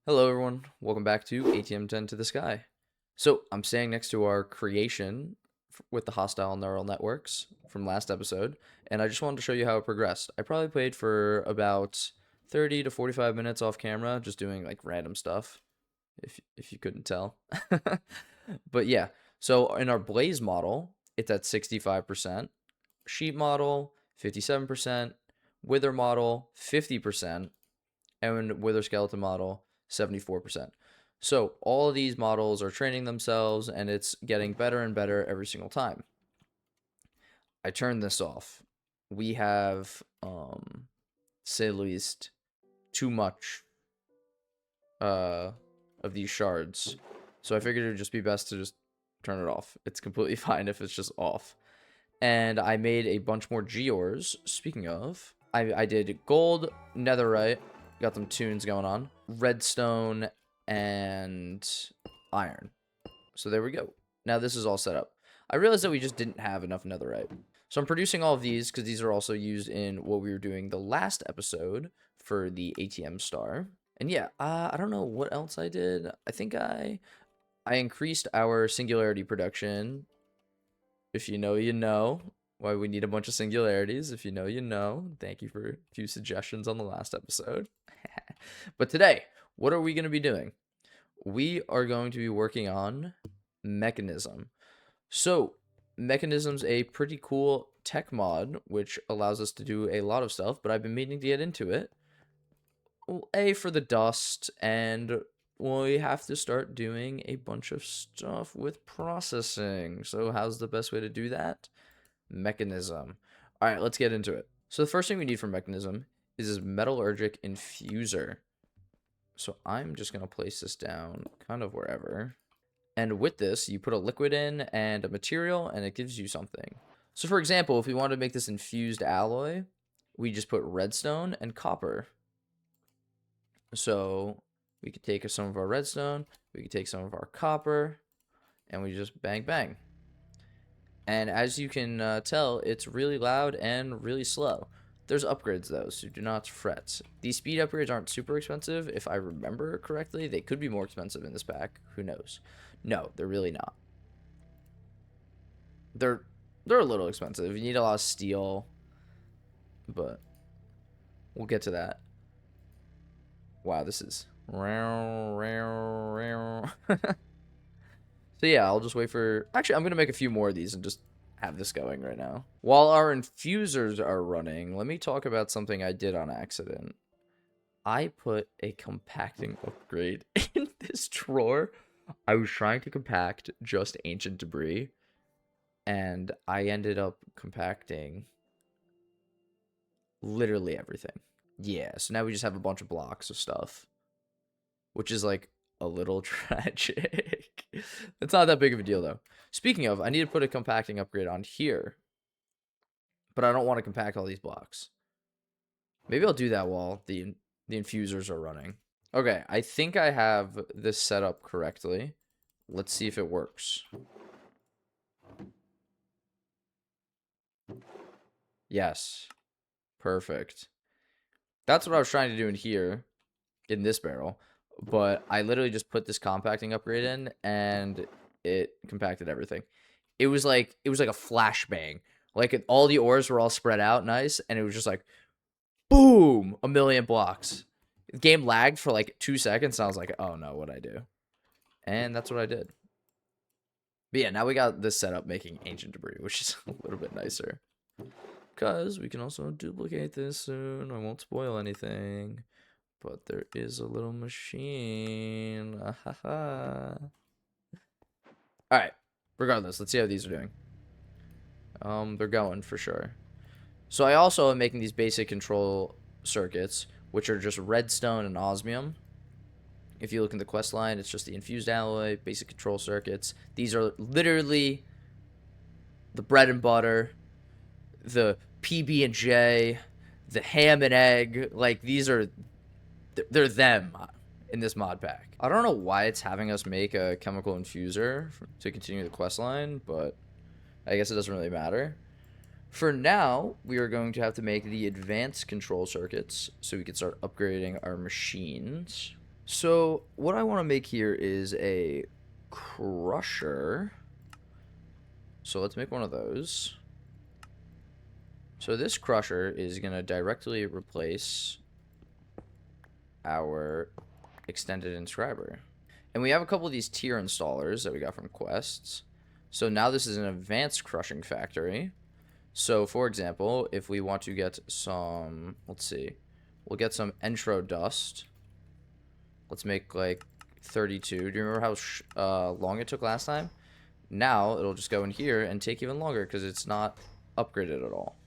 Hello everyone, welcome back to ATM10 to the sky. So I'm standing next to our creation with the hostile neural networks from last episode, and I just wanted to show you how it progressed. I probably played for about 30 to 45 minutes off camera, just doing like random stuff, if you couldn't tell. But yeah, so in our Blaze model, it's at 65%, Sheep model, 57%, Wither model, 50%, and Wither Skeleton model, 74%. So all of these models are training themselves and it's getting better and better every single time. I turn this off. We have, say the least, too much of these shards. So I figured it would just be best to just turn it off. It's completely fine if it's just off. And I made a bunch more gears. Speaking of, I did gold, netherite, got them tunes going on, redstone, and iron. So there we go. Now this is all set up. I realized that we just didn't have enough netherite. So I'm producing all of these because these are also used in what we were doing the last episode for the ATM star. And yeah, I don't know what else I did. I think I increased our singularity production. If you know, you know. Why we need a bunch of singularities. If you know, you know. Thank you for a few suggestions on the last episode. But today, what are we going to be doing? We are going to be working on Mekanism. So, Mekanism's a pretty cool tech mod, which allows us to do a lot of stuff, but I've been meaning to get into it. A, for the dust, and we have to start doing a bunch of stuff with processing. So how's the best way to do that? Mekanism. All right, let's get into it. So the first thing we need for Mekanism is this metallurgic infuser. So I'm just going to place this down kind of wherever. And with this, you put a liquid in and a material, and it gives you something. So for example, if we want to make this infused alloy, we just put redstone and copper. So we could take some of our redstone, we could take some of our copper, and we just bang, bang. And as you can tell, it's really loud and really slow. There's upgrades though, so do not fret. These speed upgrades aren't super expensive. If I remember correctly, they could be more expensive in this pack. Who knows? No, they're really not. They're a little expensive. You need a lot of steel, but we'll get to that. Wow, this is so yeah, I'll just wait for... Actually, I'm going to make a few more of these and just have this going right now. While our infusers are running, let me talk about something I did on accident. I put a compacting upgrade in this drawer. I was trying to compact just ancient debris, and I ended up compacting literally everything. Yeah, so now we just have a bunch of blocks of stuff, which is like a little tragic. It's not that big of a deal though. Speaking of, I need to put a compacting upgrade on here, but I don't want to compact all these blocks. Maybe I'll do that while the infusers are running. Okay, I think I have this set up correctly. Let's see if it works. Yes. Perfect. That's what I was trying to do in here, in this barrel. But I literally just put this compacting upgrade in, and it compacted everything. It was like a flashbang. Like all the ores were all spread out nice, and it was just like, boom, a million blocks. The game lagged for like 2 seconds, and I was like, oh no, what'd I do? And that's what I did. But yeah, now we got this set up making ancient debris, which is a little bit nicer. Because we can also duplicate this soon. I won't spoil anything. But there is a little machine. Alright. Regardless, let's see how these are doing. They're going for sure. So I also am making these basic control circuits, which are just redstone and osmium. If you look in the quest line, it's just the infused alloy, basic control circuits. These are literally the bread and butter, the PB&J, the ham and egg. Like, these are... they're them in this mod pack. I don't know why it's having us make a chemical infuser to continue the quest line, but I guess it doesn't really matter. For now, we are going to have to make the advanced control circuits so we can start upgrading our machines. So what I want to make here is a crusher. So let's make one of those. So this crusher is going to directly replace our extended inscriber. And we have a couple of these tier installers that we got from quests. So now this is an advanced crushing factory. So for example, if we want to get some, let's see, we'll get some intro dust. Let's make like 32. Do you remember how long it took last time? Now it'll just go in here and take even longer because it's not upgraded at all.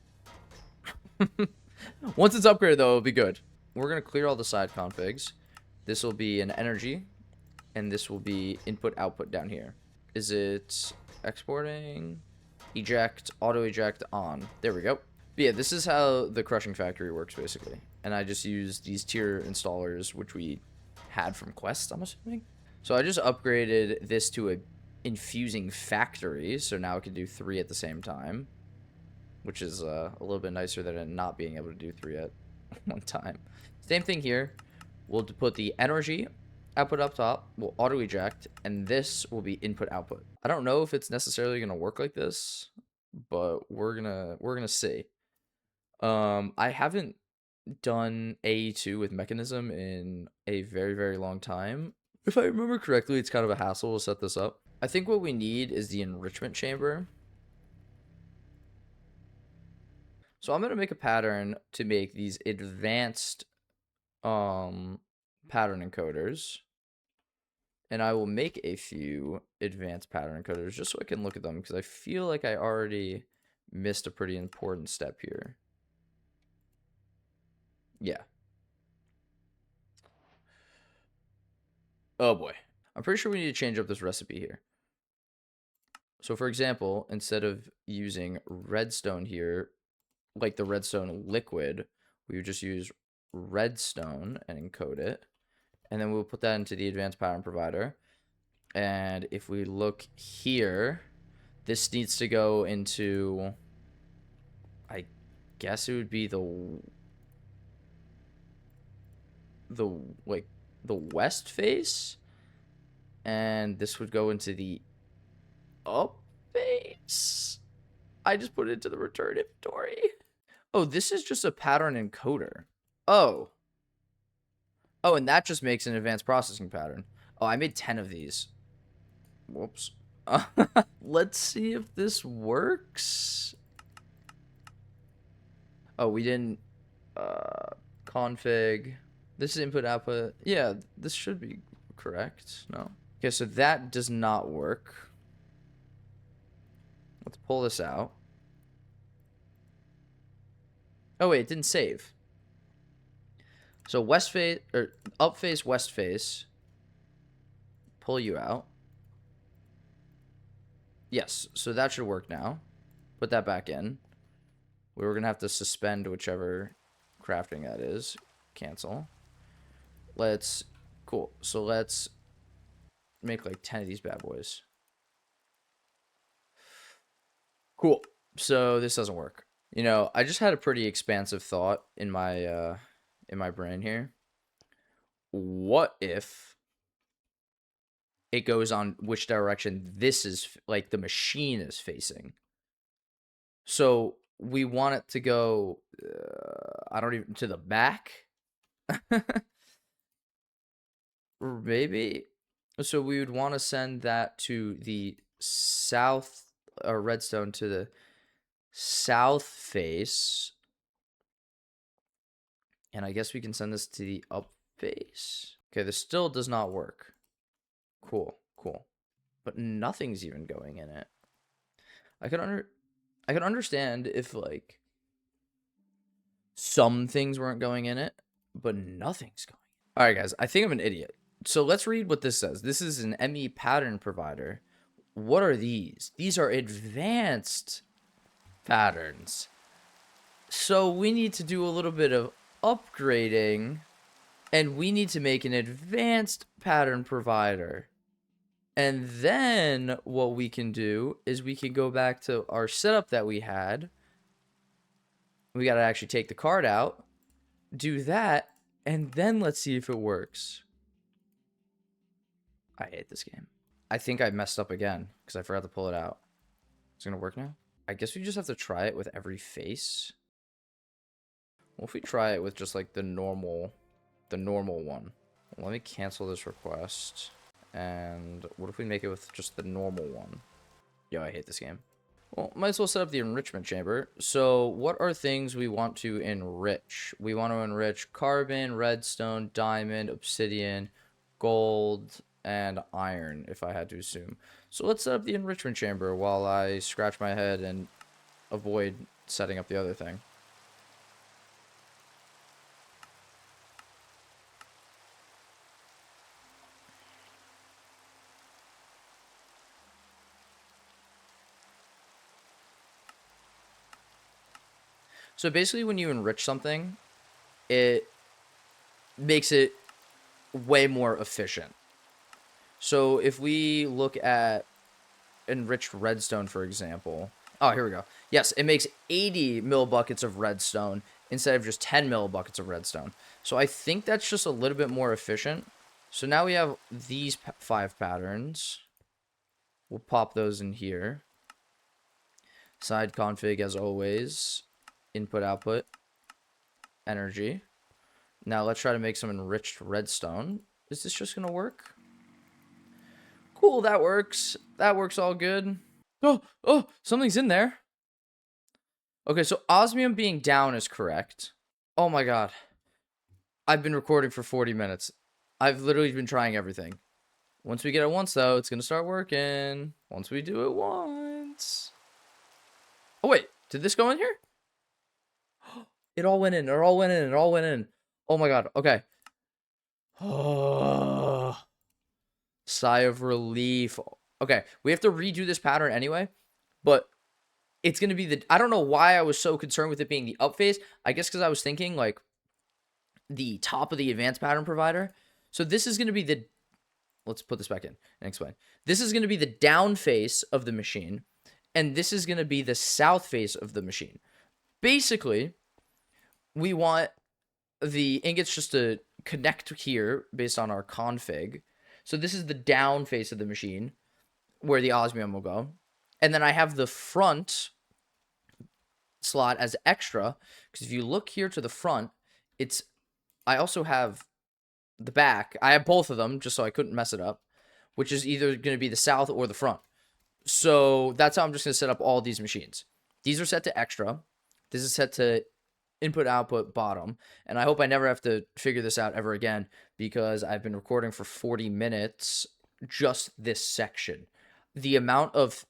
Once it's upgraded though, it'll be good. We're going to clear all the side configs. This will be an energy, and this will be input output down here. Is it exporting? Eject, auto eject on. There we go. But yeah, this is how the crushing factory works basically. And I just use these tier installers, which we had from quests, I'm assuming. So I just upgraded this to a infusing factory, so now it can do 3 at the same time, which is a little bit nicer than it not being able to do 3 at one time. Same thing here. We'll put the energy output up top, we'll auto eject, and this will be input output. I don't know if it's necessarily gonna work like this, but we're gonna see. I haven't done AE2 with Mekanism in a very, very long time. If I remember correctly, it's kind of a hassle to set this up. I think what we need is the enrichment chamber. So I'm going to make a pattern to make these advanced pattern encoders. And I will make a few advanced pattern encoders just so I can look at them, because I feel like I already missed a pretty important step here. Yeah. Oh boy. I'm pretty sure we need to change up this recipe here. So for example, instead of using redstone here, like the redstone liquid, we would just use redstone and encode it. And then we'll put that into the advanced pattern provider. And if we look here, this needs to go into, I guess it would be the west face. And this would go into the up face. I just put it into the return inventory. Oh, this is just a pattern encoder. Oh, and that just makes an advanced processing pattern. Oh, I made 10 of these. Whoops. Let's see if this works. Oh, we didn't config. This is input output. Yeah, this should be correct. No. Okay, so that does not work. Let's pull this out. Oh wait, it didn't save. So west face, or up face, west face. Pull you out. Yes, so that should work now. Put that back in. We were gonna have to suspend whichever crafting that is. Cancel. Cool. So let's make like 10 of these bad boys. Cool. So this doesn't work. You know, I just had a pretty expansive thought in my brain here. What if it goes on which direction this is, like, the machine is facing? So we want it to go, I don't even, to the back? Or maybe. So we would want to send that to the south, or redstone to the south face. And I guess we can send this to the up face. Okay, this still does not work. Cool. But nothing's even going in it. I can understand if, like, some things weren't going in it, but nothing's going. All right, guys, I think I'm an idiot. So let's read what this says. This is an ME pattern provider. What are these? These are advanced patterns. So we need to do a little bit of upgrading, and we need to make an advanced pattern provider. And then what we can do is we can go back to our setup that we had. We got to actually take the card out, do that, and then let's see if it works. I hate this game. I think I messed up again because I forgot to pull it out. It's gonna work now? I guess we just have to try it with every face. What if we try it with just like the normal one? Let me cancel this request. And what if we make it with just the normal one? Yo, I hate this game. Well, might as well set up the enrichment chamber. So what are things we want to enrich? We want to enrich carbon, redstone, diamond, obsidian, gold, and iron, if I had to assume. So let's set up the enrichment chamber while I scratch my head and avoid setting up the other thing. So basically when you enrich something, it makes it way more efficient. So if we look at enriched redstone, for example. Oh, here we go. Yes, it makes 80 millibuckets of redstone instead of just 10 millibuckets of redstone. So I think that's just a little bit more efficient. So now we have these 5 patterns. We'll pop those in here. Side config as always. Input, output, energy. Now let's try to make some enriched redstone. Is this just gonna work? Cool, that works. That works all good. Oh, something's in there. Okay, so osmium being down is correct. Oh my god. I've been recording for 40 minutes. I've literally been trying everything. Once we get it once, though, it's gonna start working. Once we do it once. Oh, wait. Did this go in here? It all went in. It all went in. It all went in. Oh my god. Okay. Oh. Sigh of relief. Okay. We have to redo this pattern anyway. But it's going to be the... I don't know why I was so concerned with it being the up phase. I guess because I was thinking, like, the top of the advanced pattern provider. So this is going to be the... Let's put this back in and explain. This is going to be the down face of the machine. And this is going to be the south face of the machine. Basically... we want the ingots just to connect here based on our config. So this is the down face of the machine where the osmium will go. And then I have the front slot as extra because if you look here to the front, I also have the back. I have both of them just so I couldn't mess it up, which is either going to be the south or the front. So that's how I'm just going to set up all these machines. These are set to extra. This is set to input, output, bottom. And I hope I never have to figure this out ever again because I've been recording for 40 minutes just this section. The amount of,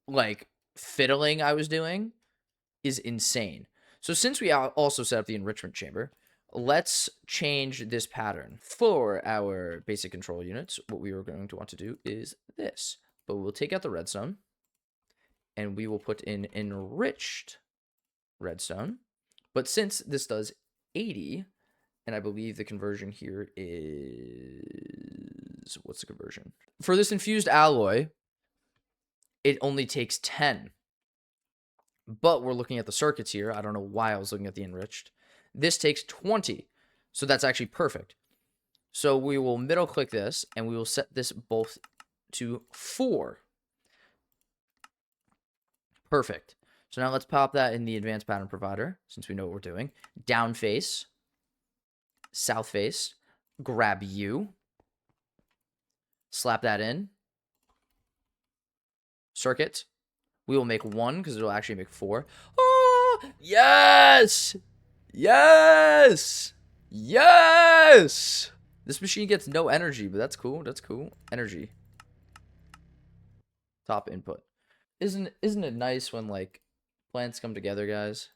like, fiddling I was doing is insane. So since we also set up the enrichment chamber, let's change this pattern. For our basic control units, what we are going to want to do is this. But we'll take out the redstone, and we will put in enriched redstone. But since this does 80, and I believe the conversion here is... what's the conversion? For this infused alloy, it only takes 10. But we're looking at the circuits here. I don't know why I was looking at the enriched. This takes 20. So that's actually perfect. So we will middle click this, and we will set this both to 4. Perfect. So now let's pop that in the advanced pattern provider, since we know what we're doing. Down face, south face, grab U, slap that in. Circuit. We will make 1 because it'll actually make 4. Oh, yes! Yes! Yes! This machine gets no energy, but that's cool. That's cool. Energy. Top input. Isn't it nice when, like, plants come together, guys?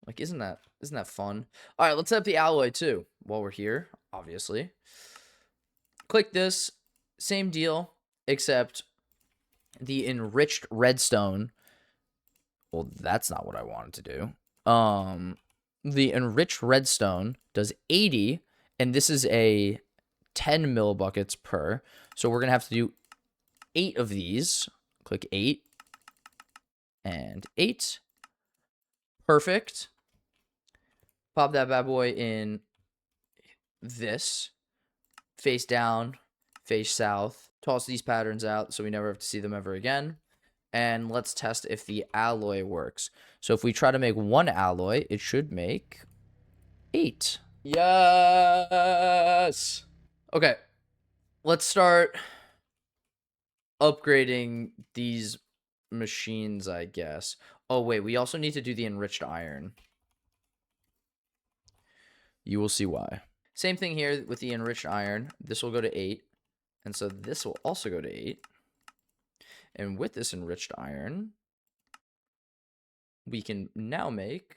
Like, isn't that fun? All right, let's set up the alloy too while we're here, obviously. Click this. Same deal, except the enriched redstone. Well, that's not what I wanted to do. The enriched redstone does 80, and this is a 10 millibuckets per. So we're going to have to do 8 of these. Click 8. And 8. Perfect. Pop that bad boy in this. Face down, face south, toss these patterns out so we never have to see them ever again. And let's test if the alloy works. So if we try to make 1 alloy, it should make 8. Yes! Okay, let's start upgrading these machines, I guess. Oh, wait, we also need to do the enriched iron. You will see why. Same thing here with the enriched iron. This will go to 8. And so this will also go to 8. And with this enriched iron, we can now make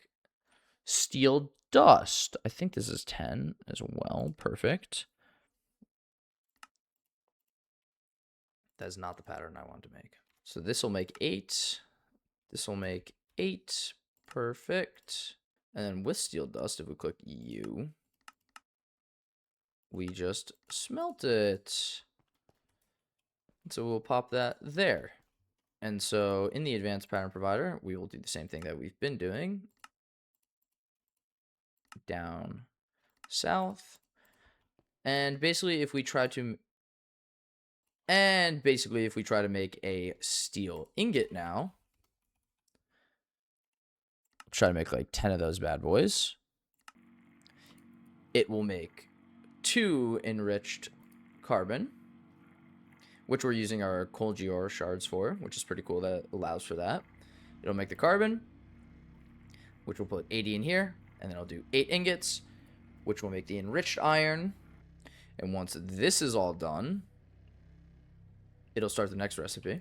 steel dust. I think this is 10 as well. Perfect. That's not the pattern I want to make. So this will make 8. This will make 8. Perfect. And then with steel dust, if we click U, we just smelt it. So we'll pop that there. And so in the advanced pattern provider, we will do the same thing that we've been doing. Down south. And basically if we try to make a steel ingot now, try to make like 10 of those bad boys, it will make 2 enriched carbon, which we're using our coal gear shards for, which is pretty cool that it allows for that. It'll make the carbon, which we'll put 80 in here, and then I'll do 8 ingots, which will make the enriched iron. And once this is all done, it'll start the next recipe.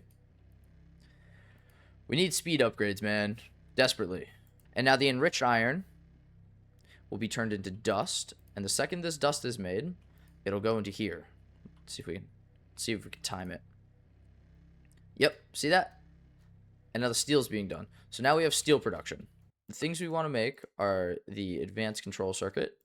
We need speed upgrades, man, desperately. And now the enriched iron will be turned into dust, and the second this dust is made, it'll go into here. Let's see if we can time it. Yep, see that? And now the steel's being done. So now we have steel production. The things we want to make are the advanced control circuit,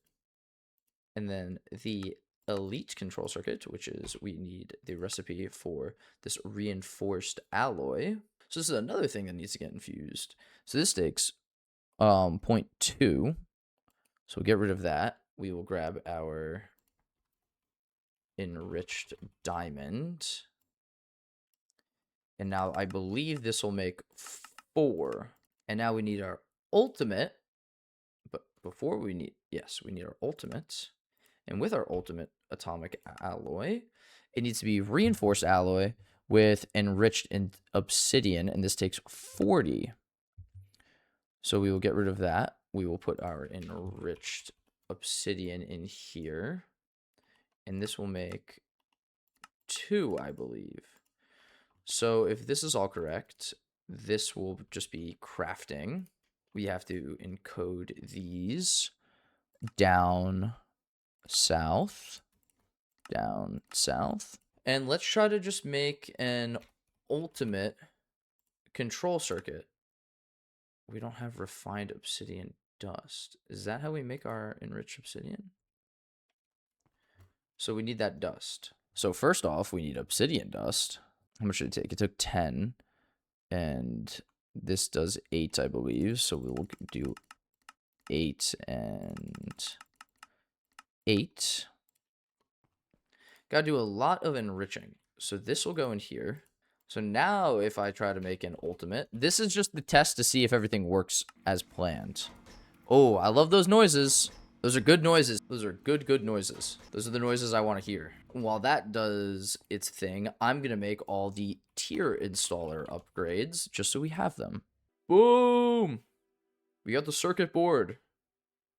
and then the elite control circuit, which is we need the recipe for this reinforced alloy. So this is another thing that needs to get infused. So this takes 0.2. So we'll get rid of that. We will grab our enriched diamond. And now I believe this will make 4. And now we need our ultimate. But before we need our ultimate. And with our ultimate atomic alloy, it needs to be reinforced alloy with enriched in obsidian. And this takes 40. So we will get rid of that. We will put our enriched obsidian in here. And this will make 2, I believe. So if this is all correct, this will just be crafting. We have to encode these down south. Down south. And let's try to just make an ultimate control circuit. We don't have refined obsidian dust. Is that how we make our enriched obsidian? So we need that dust. So first off, we need obsidian dust. How much did it take? It took 10. And this does 8, I believe. So we will do 8 and 8. Gotta do a lot of enriching. So this will go in here. So now if I try to make an ultimate, this is just the test to see if everything works as planned. Oh, I love those noises. Those are good noises. Those are good noises. Those are the noises I want to hear. While that does its thing, I'm going to make all the tier installer upgrades just so we have them. Boom! We got the circuit board.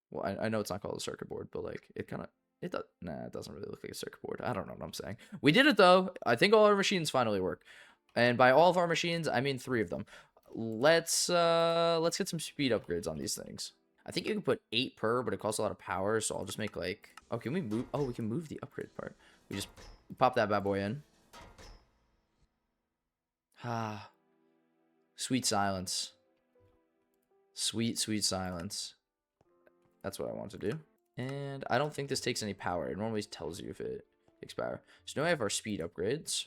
Well, I know it's not called a circuit board, but like it doesn't really look like a circuit board. I don't know what I'm saying. We did it though. I think all our machines finally work. And by all of our machines, I mean 3 of them. Let's get some speed upgrades on these things. I think you can put 8 per, but it costs a lot of power, so I'll just make like... Oh, can we move? Oh, we can move the upgrade part. We just pop that bad boy in. Ah. Sweet silence. Sweet, sweet silence. That's what I want to do. And I don't think this takes any power. It normally tells you if it takes power. So now we have our speed upgrades.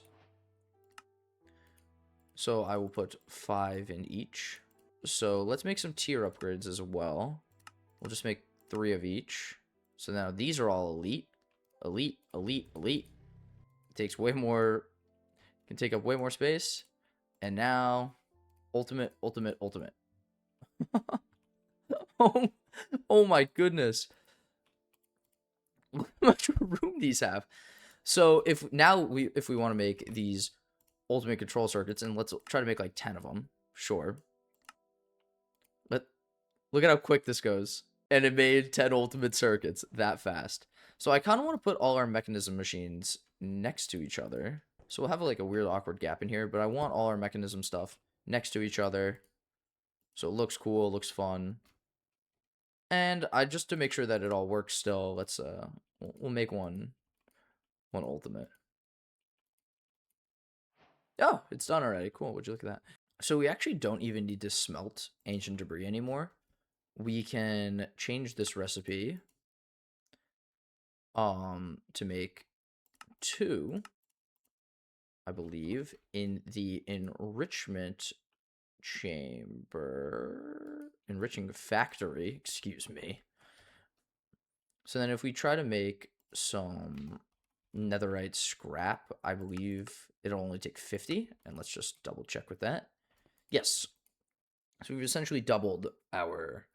So I will put 5 in each. So let's make some tier upgrades as well. We'll just make 3 of each. So now these are all elite. Elite, elite, elite. It takes way more, can take up way more space. And now, ultimate. Oh my goodness. Look how much room these have. So if we want to make these ultimate control circuits, and let's try to make like 10 of them, sure. But look at how quick this goes. And it made 10 ultimate circuits that fast. So I kind of want to put all our mechanism machines next to each other. So we'll have like a weird awkward gap in here, but I want all our mechanism stuff next to each other. So it looks cool, it looks fun. And just to make sure that it all works still, let's we'll make one ultimate. Oh, it's done already. Cool. Would you look at that? So we actually don't even need to smelt ancient debris anymore. We can change this recipe to make 2, I believe, in the enrichment chamber, enriching factory, excuse me. So then if we try to make some netherite scrap, I believe it'll only take 50, and let's just double check with that. Yes. So we've essentially doubled our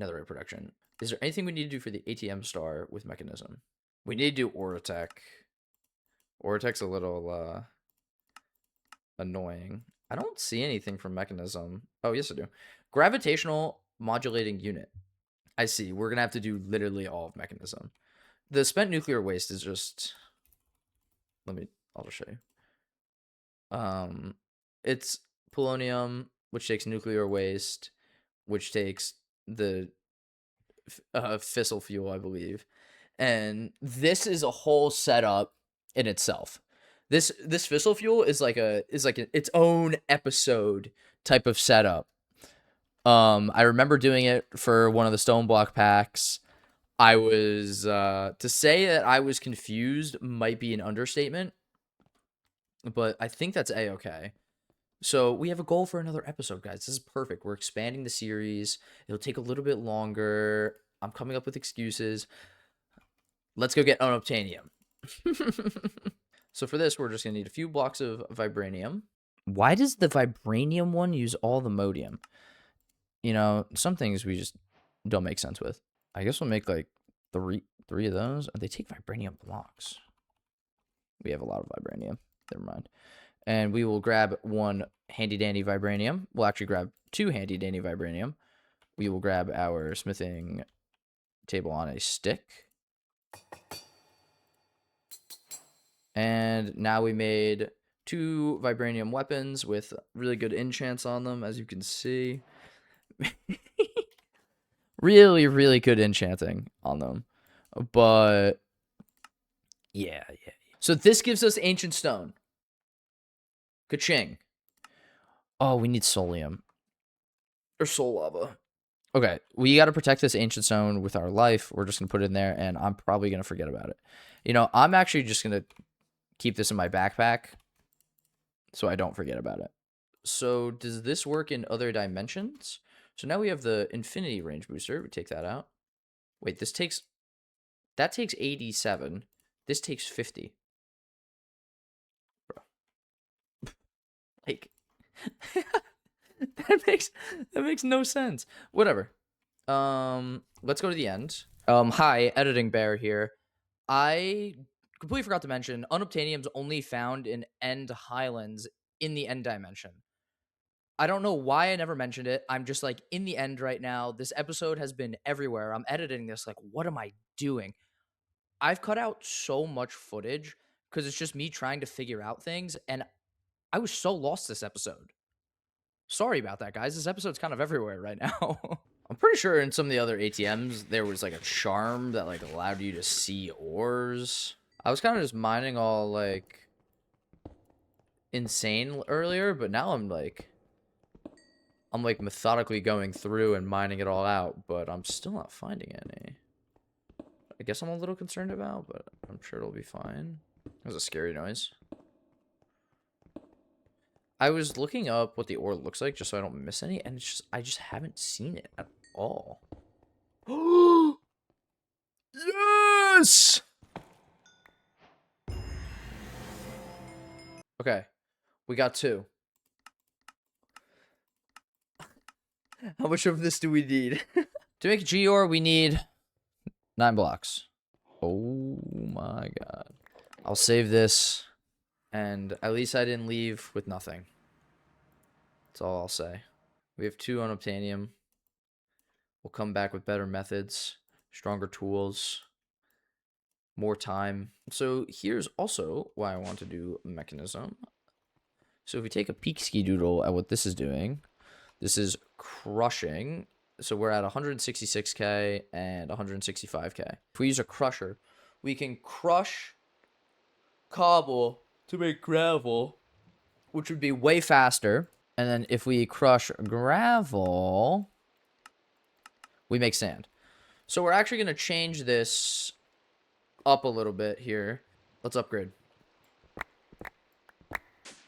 netherite production. Is there anything we need to do for the ATM star with Mechanism? We need to do Auratech. Auratech's a little annoying. I don't see anything from Mechanism. Oh, yes I do. Gravitational modulating unit. I see. We're gonna have to do literally all of Mechanism. The spent nuclear waste is just... I'll just show you. It's polonium, which takes nuclear waste, which takes the fissle fuel, I believe. And this is a whole setup in itself. This fissle fuel is like its own episode type of setup. I remember doing it for one of the stone block packs. I was to say that I was confused might be an understatement, but I think that's a-okay. So we have a goal for another episode, guys. This is perfect. We're expanding the series. It'll take a little bit longer. I'm coming up with excuses. Let's go get Unobtanium. So for this, we're just going to need a few blocks of vibranium. Why does the vibranium one use all the modium? You know, some things we just don't make sense with. I guess we'll make like three of those. They take vibranium blocks. We have a lot of vibranium. Never mind. And we will grab one handy-dandy vibranium. We'll actually grab 2 handy-dandy vibranium. We will grab our smithing table on a stick. And now we made 2 vibranium weapons with really good enchants on them, as you can see. Really, really good enchanting on them. But, yeah. So this gives us ancient stone. Ka-ching. Oh, we need solium. Or soul lava. Okay, we got to protect this ancient stone with our life. We're just going to put it in there, and I'm probably going to forget about it. You know, I'm actually just going to keep this in my backpack so I don't forget about it. So does this work in other dimensions? So now we have the infinity range booster. We take that out. Wait, that takes 87. This takes 50. Bro. Like... that makes no sense. Whatever. Let's go to the end. Hi, editing bear here. I completely forgot to mention Unobtanium's only found in End Highlands in the end dimension. I don't know why I never mentioned it. I'm just like in the end right now. This episode has been everywhere. I'm editing this like, what am I doing? I've cut out so much footage because it's just me trying to figure out things, and I was so lost this episode. Sorry about that, guys. This episode's kind of everywhere right now. I'm pretty sure in some of the other ATMs, there was like a charm that like allowed you to see ores. I was kind of just mining all like insane earlier, but now I'm like methodically going through and mining it all out, but I'm still not finding any. I guess I'm a little concerned about, but I'm sure it'll be fine. That was a scary noise. I was looking up what the ore looks like just so I don't miss any, and I just haven't seen it at all. Yes! Okay, we got 2. How much of this do we need? To make a Geor, we need 9 blocks. Oh my god. I'll save this, and at least I didn't leave with nothing. That's all I'll say. We have 2 Unobtanium. We'll come back with better methods, stronger tools, more time. So here's also why I want to do Mekanism. So if we take a peek ski doodle at what this is doing, this is crushing. So we're at 166k and 165k. If we use a crusher, we can crush cobble to make gravel, which would be way faster. And then if we crush gravel, we make sand. So we're actually going to change this up a little bit here. Let's upgrade.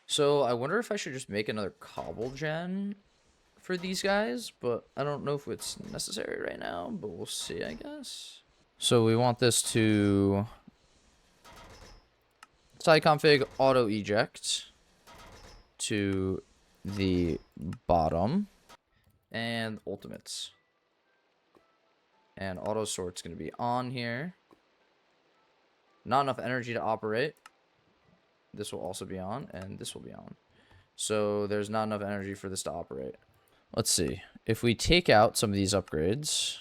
So I wonder if I should just make another cobble gen for these guys, but I don't know if it's necessary right now, but we'll see, I guess. So we want this to side config auto eject to the bottom and ultimates. And auto sort's going to be on here. Not enough energy to operate. This will also be on, and this will be on. So there's not enough energy for this to operate. Let's see. If we take out some of these upgrades,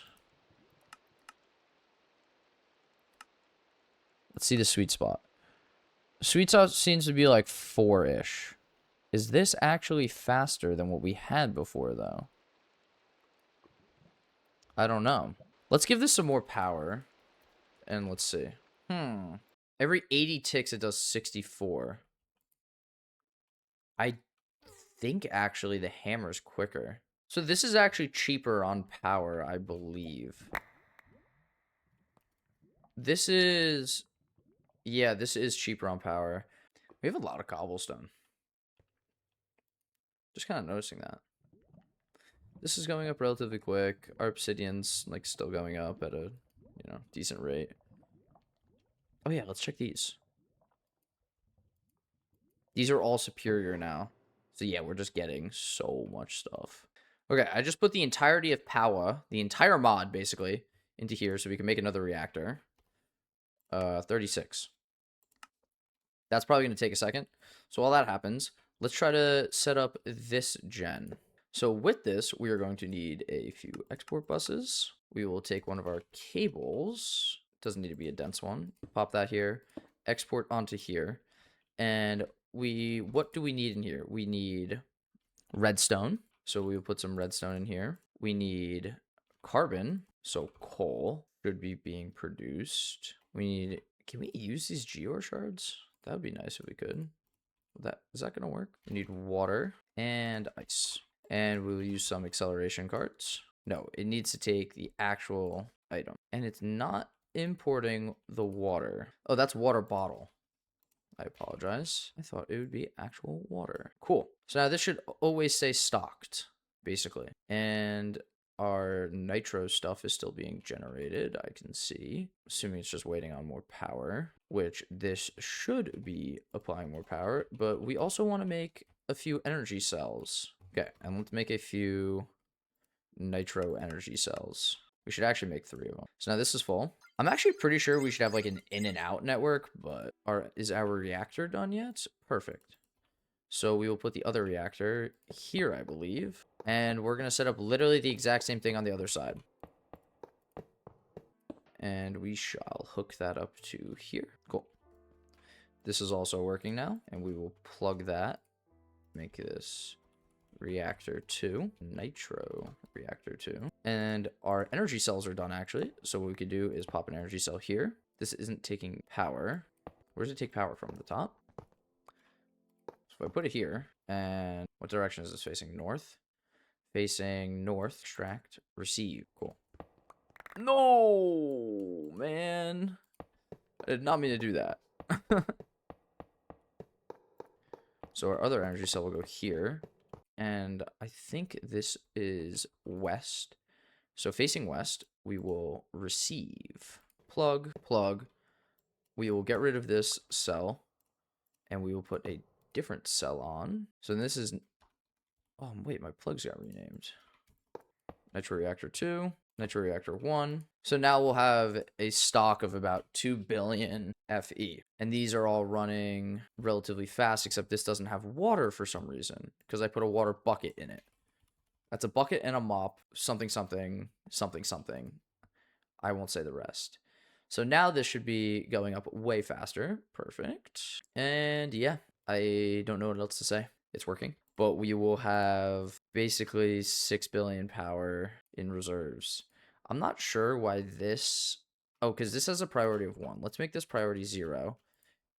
let's see the sweet spot. Sweet spot seems to be like 4-ish. Is this actually faster than what we had before, though? I don't know. Let's give this some more power, and let's see. Every 80 ticks, it does 64. I think actually the hammer's quicker. So this is actually cheaper on power, I believe. This is... Yeah, this is cheaper on power. We have a lot of cobblestone. Just kind of noticing that. This is going up relatively quick. Our obsidian's like still going up at a, decent rate. Oh yeah, let's check these. These are all superior now. So yeah, we're just getting so much stuff. Okay, I just put the entirety of power, the entire mod basically, into here so we can make another reactor. 36. That's probably going to take a second. So while that happens, let's try to set up this gen. So with this, we are going to need a few export buses. We will take one of our cables. Doesn't need to be a dense one. Pop that here. Export onto here. And what do we need in here? We need redstone. So we will put some redstone in here. We need carbon. So coal should be being produced. Can we use these Geor shards? That would be nice if we could. Is that going to work? We need water and ice. And we'll use some acceleration carts. No, it needs to take the actual item. And it's not importing the water. Oh, that's water bottle. I apologize. I thought it would be actual water. Cool. So now this should always stay stocked, basically. And our nitro stuff is still being generated, I can see. Assuming it's just waiting on more power, which this should be applying more power. But we also want to make a few energy cells. Okay, and let's make a few nitro energy cells. We should actually make 3 of them. So now this is full. I'm actually pretty sure we should have like an in and out network, but is our reactor done yet? Perfect. So we will put the other reactor here, I believe. And we're going to set up literally the exact same thing on the other side. And we shall hook that up to here. Cool. This is also working now. And we will plug that. Make this reactor 2. Nitro reactor 2. And our energy cells are done, actually. So what we could do is pop an energy cell here. This isn't taking power. Where does it take power from? The top? So if I put it here, and what direction is this facing? North? Facing north. Extract. Receive. Cool. No, man. I did not mean to do that. So our other energy cell will go here. And I think this is west. So facing west, we will receive. Plug. We will get rid of this cell. And we will put a different cell on. So this is, oh wait, my plugs got renamed. Nitro Reactor 2, Nitro Reactor 1. So now we'll have a stock of about 2 billion FE. And these are all running relatively fast, except this doesn't have water for some reason, because I put a water bucket in it. That's a bucket and a mop, something, something, something, something. I won't say the rest. So now this should be going up way faster. Perfect. And yeah, I don't know what else to say. It's working. But we will have basically 6 billion power in reserves. I'm not sure why this... Oh, because this has a priority of 1. Let's make this priority 0.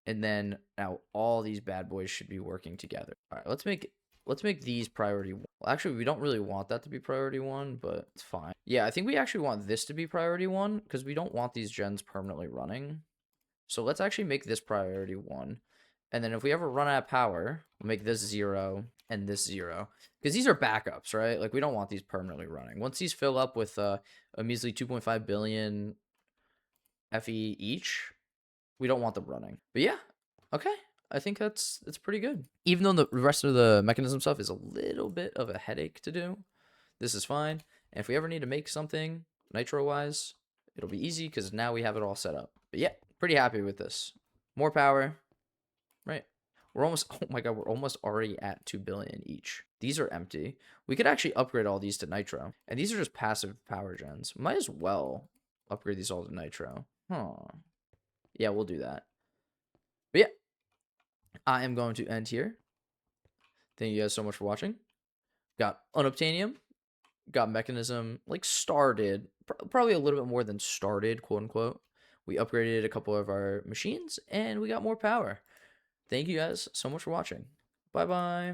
And then now all these bad boys should be working together. All right, let's make these priority 1. Well, actually, we don't really want that to be priority 1, but it's fine. Yeah, I think we actually want this to be priority 1 because we don't want these gens permanently running. So let's actually make this priority 1. And then if we ever run out of power, we'll make this 0 and this 0. Because these are backups, right? Like, we don't want these permanently running. Once these fill up with a measly 2.5 billion FE each, we don't want them running. But yeah, okay. I think that's pretty good. Even though the rest of the mechanism stuff is a little bit of a headache to do, this is fine. And if we ever need to make something nitro-wise, it'll be easy because now we have it all set up. But yeah, pretty happy with this. More power. Right. We're almost, oh my god, we're almost already at 2 billion each. These are empty. We could actually upgrade all these to nitro. And these are just passive power gens. Might as well upgrade these all to nitro. Huh. Yeah, we'll do that. But yeah, I am going to end here. Thank you guys so much for watching. Got Unobtanium. Got Mechanism, like, started. Probably a little bit more than started, quote unquote. We upgraded a couple of our machines, and we got more power. Thank you guys so much for watching. Bye-bye.